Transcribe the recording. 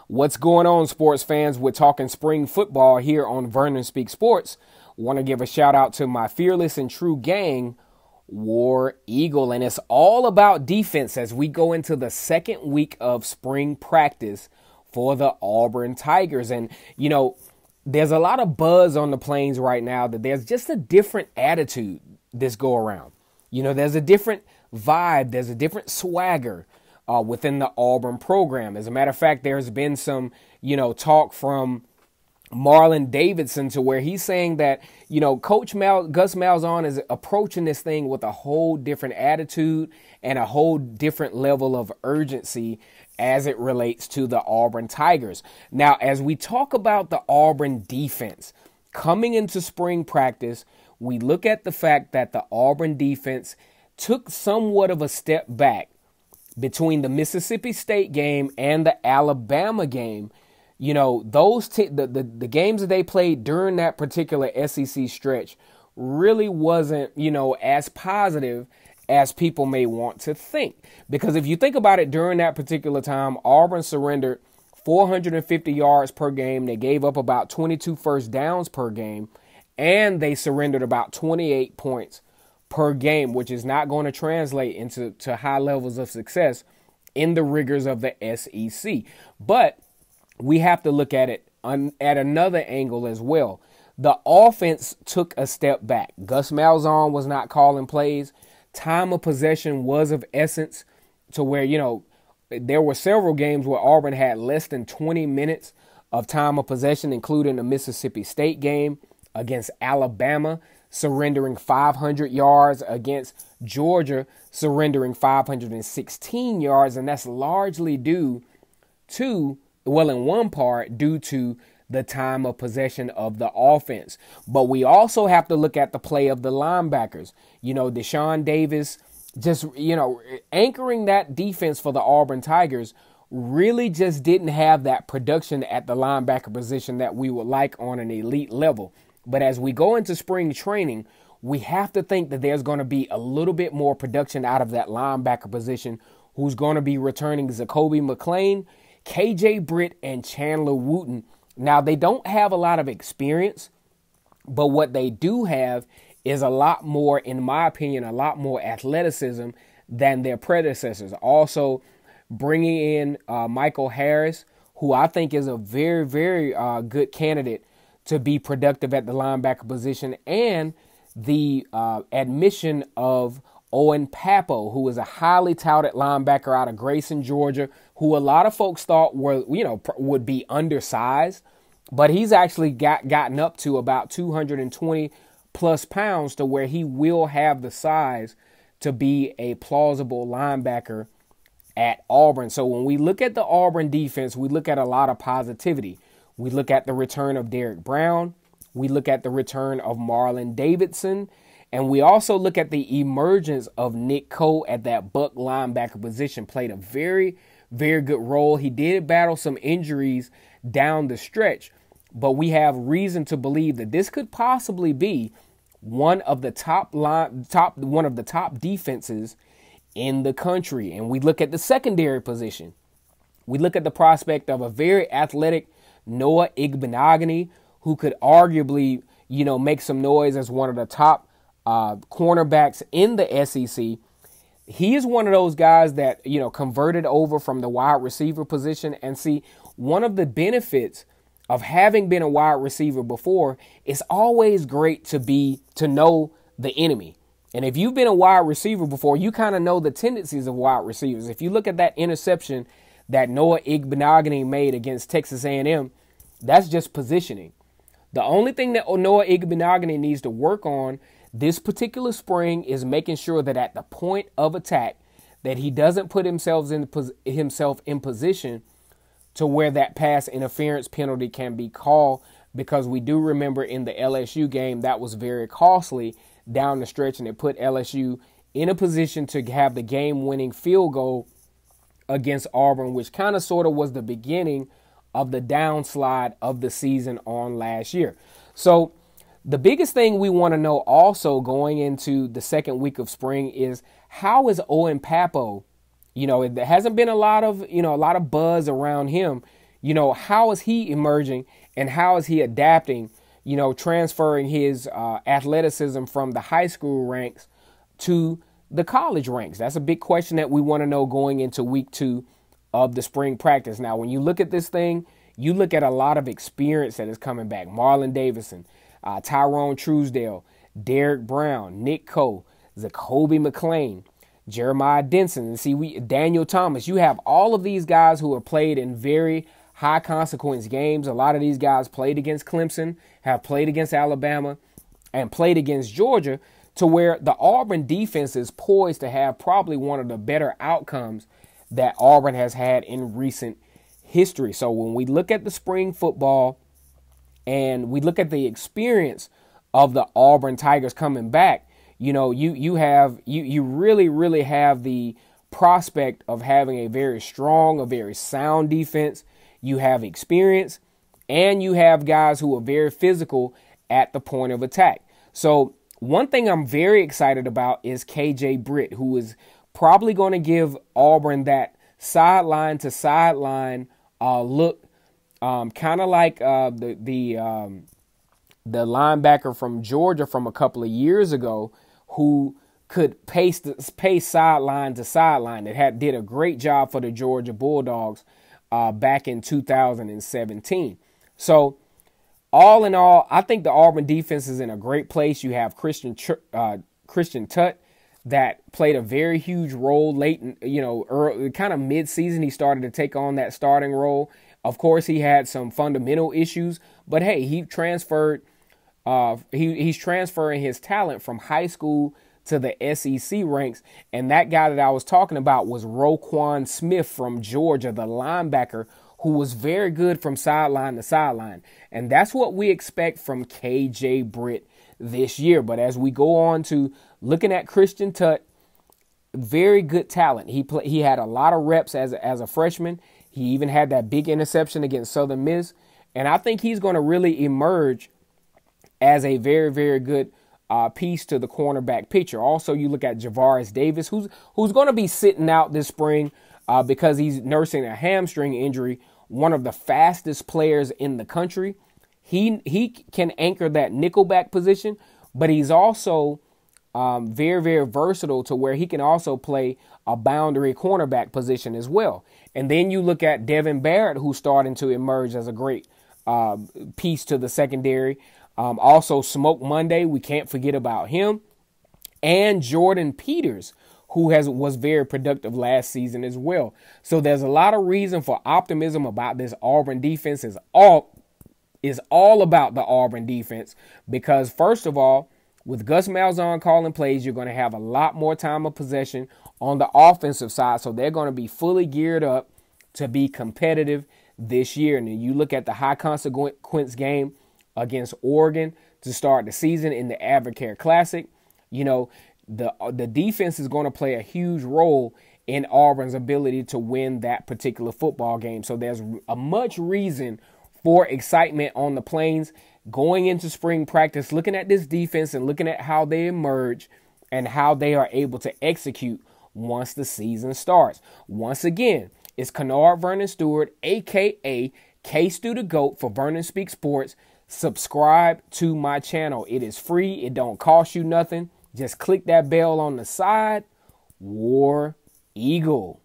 What's going on, sports fans? We're talking spring football here on Vernon Speak Sports. Want to give a shout out to my fearless and true gang, War Eagle. And it's all about defense as we go into the second week of spring practice for the Auburn Tigers. And, you know, there's a lot of buzz on the plains right now that there's just a different attitude this go around. You know, there's a different vibe. There's a different swagger within the Auburn program. As a matter of fact, there's been some, talk from Marlon Davidson to where he's saying that, Coach Gus Malzahn is approaching this thing with a whole different attitude and a whole different level of urgency as it relates to the Auburn Tigers. Now, as we talk about the Auburn defense coming into spring practice, we look at the fact that the Auburn defense took somewhat of a step back between the Mississippi State game and the Alabama game. The games that they played during that particular SEC stretch really wasn't, as positive as people may want to think. Because if you think about it, during that particular time, Auburn surrendered 450 yards per game. They gave up about 22 first downs per game, and they surrendered about 28 points per game, which is not going to translate into high levels of success in the rigors of the SEC. But we have to look at it at another angle as well. The offense took a step back. Gus Malzahn was not calling plays. Time of possession was of essence to where, there were several games where Auburn had less than 20 minutes of time of possession, including the Mississippi State game against Alabama, surrendering 500 yards, against Georgia, surrendering 516 yards. And that's largely due to, in one part, due to the time of possession of the offense. But we also have to look at the play of the linebackers. Deshaun Davis just, anchoring that defense for the Auburn Tigers really just didn't have that production at the linebacker position that we would like on an elite level. But as we go into spring training, we have to think that there's going to be a little bit more production out of that linebacker position, who's going to be returning Zacoby McClain, KJ Brit, and Chandler Wooten. Now, they don't have a lot of experience, but what they do have is a lot more, in my opinion, a lot more athleticism than their predecessors. Also, bringing in Michael Harris, who I think is a very, very good candidate to be productive at the linebacker position, and the admission of Owen Pappoe, who is a highly touted linebacker out of Grayson, Georgia, who a lot of folks thought would be undersized, but he's actually gotten up to about 220 plus pounds to where he will have the size to be a plausible linebacker at Auburn. So when we look at the Auburn defense, we look at a lot of positivity. We look at the return of Derrick Brown. We look at the return of Marlon Davidson. And we also look at the emergence of Nick Coe at that buck linebacker position. Played a very, very good role. He did battle some injuries down the stretch, but we have reason to believe that this could possibly be one of the top defenses in the country. And we look at the secondary position. We look at the prospect of a very athletic Noah Igbenogany, who could arguably, make some noise as one of the top cornerbacks in the SEC. He is one of those guys that, converted over from the wide receiver position. And see, one of the benefits of having been a wide receiver before, it's always great to know the enemy. And if you've been a wide receiver before, you kind of know the tendencies of wide receivers. If you look at that interception that Noah Igbenogany made against Texas A&M, that's just positioning. The only thing that Noah Igbenogany needs to work on this particular spring is making sure that at the point of attack that he doesn't put himself in position to where that pass interference penalty can be called, because we do remember in the LSU game that was very costly down the stretch, and it put LSU in a position to have the game-winning field goal against Auburn, which kind of sort of was the beginning of the downslide of the season on last year. So the biggest thing we want to know also going into the second week of spring is, how is Owen Pappoe? There hasn't been a lot of buzz around him, how is he emerging and how is he adapting, transferring his athleticism from the high school ranks to the college ranks? That's a big question that we want to know going into week 2 of the spring practice. Now, when you look at this thing, you look at a lot of experience that is coming back. Marlon Davidson, Tyrone Truesdale, Derrick Brown, Nick Coe, Zacoby McClain, Jeremiah Denson, and Daniel Thomas. You have all of these guys who have played in very high consequence games. A lot of these guys played against Clemson, have played against Alabama, and played against Georgia, to where the Auburn defense is poised to have probably one of the better outcomes that Auburn has had in recent history. So when we look at the spring football and we look at the experience of the Auburn Tigers coming back, you really have the prospect of having a very strong, a very sound defense. You have experience, and you have guys who are very physical at the point of attack. So one thing I'm very excited about is KJ Brit, who is probably going to give Auburn that sideline to sideline look, kind of like the linebacker from Georgia from a couple of years ago, who could pace sideline to sideline. That did a great job for the Georgia Bulldogs back in 2017. So all in all, I think the Auburn defense is in a great place. You have Christian Tutt that played a very huge role late, early, kind of mid-season. He started to take on that starting role. Of course, he had some fundamental issues, but hey, he transferred. He's transferring his talent from high school to the SEC ranks, and that guy that I was talking about was Roquan Smith from Georgia, the linebacker, who was very good from sideline to sideline. And that's what we expect from KJ Brit this year. But as we go on to looking at Christian Tutt, very good talent. He had a lot of reps as a freshman. He even had that big interception against Southern Miss. And I think he's going to really emerge as a very, very good piece to the cornerback picture. Also, you look at Javaris Davis, who's going to be sitting out this spring because he's nursing a hamstring injury, one of the fastest players in the country. He can anchor that nickelback position, but he's also very, very versatile to where he can also play a boundary cornerback position as well. And then you look at Devin Barrett, who's starting to emerge as a great piece to the secondary. Also, Smoke Monday, we can't forget about him. And Jordan Peters, who was very productive last season as well. So there's a lot of reason for optimism about this Auburn defense. Is all about the Auburn defense because, first of all, with Gus Malzahn calling plays, you're going to have a lot more time of possession on the offensive side. So they're going to be fully geared up to be competitive this year. And then you look at the high consequence game against Oregon to start the season in the Advocare Classic. The defense is going to play a huge role in Auburn's ability to win that particular football game. So there's a much reason for excitement on the Plains going into spring practice, looking at this defense and looking at how they emerge and how they are able to execute once the season starts. Once again, it's Kennard Vernon Stewart, a.k.a. K-Stu the GOAT for Vernon Speak Sports. Subscribe to my channel. It is free. It don't cost you nothing. Just click that bell on the side. War Eagle.